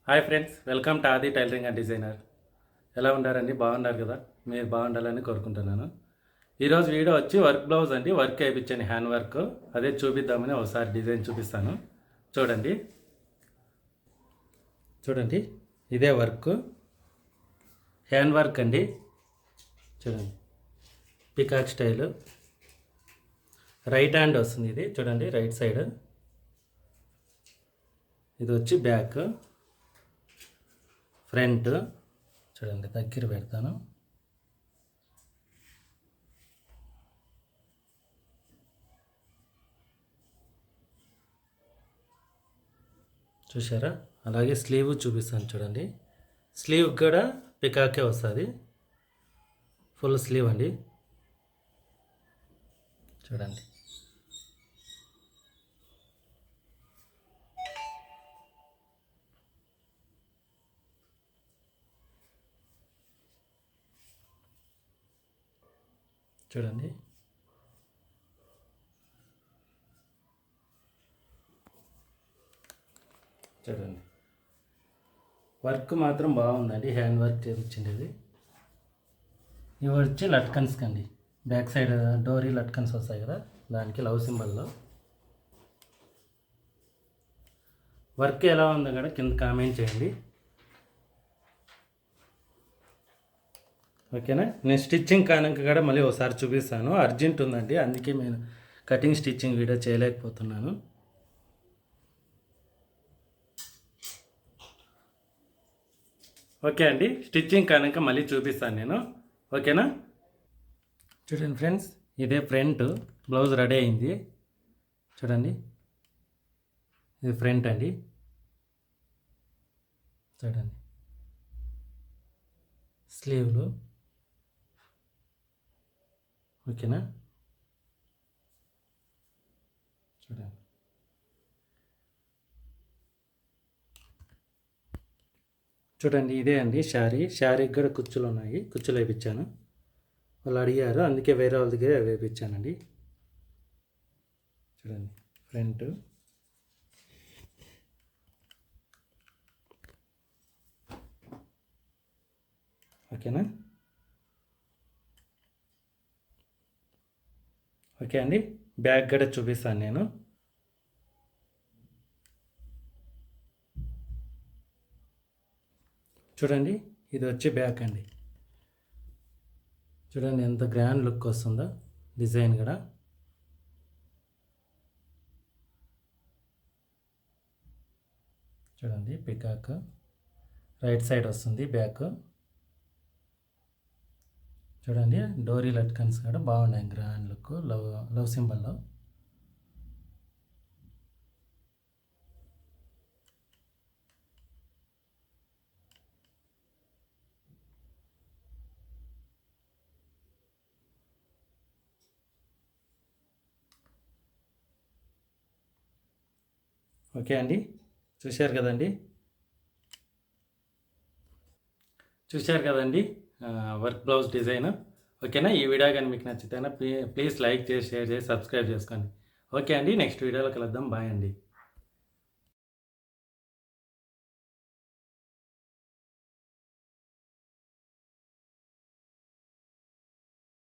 Hi friends, welcome to ఆది tailoring and designer. ఎలా ఉన్నారండి? బాగున్నారు కదా? మీరు బాగుండాలని కోరుకుంటున్నాను. ఈరోజు వీడియో వచ్చి వర్క్ బ్లౌజ్ అండి. వర్క్ వేయించండి, హ్యాండ్ వర్క్. అదే చూపిద్దామని ఒకసారి డిజైన్ చూపిస్తాను. చూడండి చూడండి ఇదే వర్క్, హ్యాండ్ వర్క్ అండి. చూడండి, పికాక్ స్టైల్, రైట్ హ్యాండ్ వస్తుంది. ఇది చూడండి, రైట్ సైడ్. ఇది వచ్చి బ్యాక్, ఫ్రంట్. చూడండి, దగ్గర పెడతాను. చూసారా? అలాగే స్లీవ్ చూపిస్తాను. చూడండి, స్లీవ్ కూడా పికాకే వస్తుంది. ఫుల్ స్లీవ్ అండి. చూడండి, చూడండి. చూడండి, వర్క్ మాత్రం బాగుందండి. హ్యాండ్ వర్క్ చేయించిండేది. ఇవి వచ్చి లట్కన్స్ కండి. బ్యాక్ సైడ్ డోరీ లట్కన్స్ వస్తాయి కదా, దానికి లవ్ సింబల్లో. వర్క్ ఎలా ఉందో కూడా కింద కామెంట్ చేయండి, ఓకేనా? నేను స్టిచ్చింగ్ కానక కూడా మళ్ళీ ఒకసారి చూపిస్తాను. అర్జెంట్ ఉందండి, అందుకే నేను కటింగ్ స్టిచ్చింగ్ వీడియో చేయలేకపోతున్నాను. ఓకే అండి, స్టిచ్చింగ్ కానక మళ్ళీ చూపిస్తాను నేను, ఓకేనా? చూడండి ఫ్రెండ్స్, ఇదే ఫ్రంట్. బ్లౌజ్ రెడీ అయింది. చూడండి, ఇది ఫ్రంట్ అండి. చూడండి, స్లీవ్లు, ఓకేనా? చూడండి, చూడండి ఇదే అండి శారీకి కూడా కుచ్చులు ఉన్నాయి. కుచ్చులు వేయించాను. వాళ్ళు అడిగారు, అందుకే వేరే వాళ్ళ దగ్గర వేయించానండి. చూడండి, ఫ్రంట్, ఓకేనా? ఓకే అండి, బ్యాక్ కూడా చూపిస్తాను నేను. చూడండి, ఇది వచ్చి బ్యాక్ అండి. చూడండి ఎంత గ్రాండ్ లుక్ వస్తుందో డిజైన్ కూడా. చూడండి, పికాక్ రైట్ సైడ్ వస్తుంది బ్యాక్. చూడండి, డోరీ లట్కన్స్ కూడా బాగున్నాయి. గ్రాండ్ లుక్, లవ్ సింబల్లో. ఓకే అండి, చూశారు కదండి. Work blouse design. ఓకేనా? ఈ వీడియో కానీ మీకు నచ్చితేనా ప్లీజ్ లైక్ చేసి, షేర్ చేసి, సబ్స్క్రైబ్ చేసుకోండి. ఓకే అండి, నెక్స్ట్ వీడియోలో కలుద్దాం. బాయ్ అండి.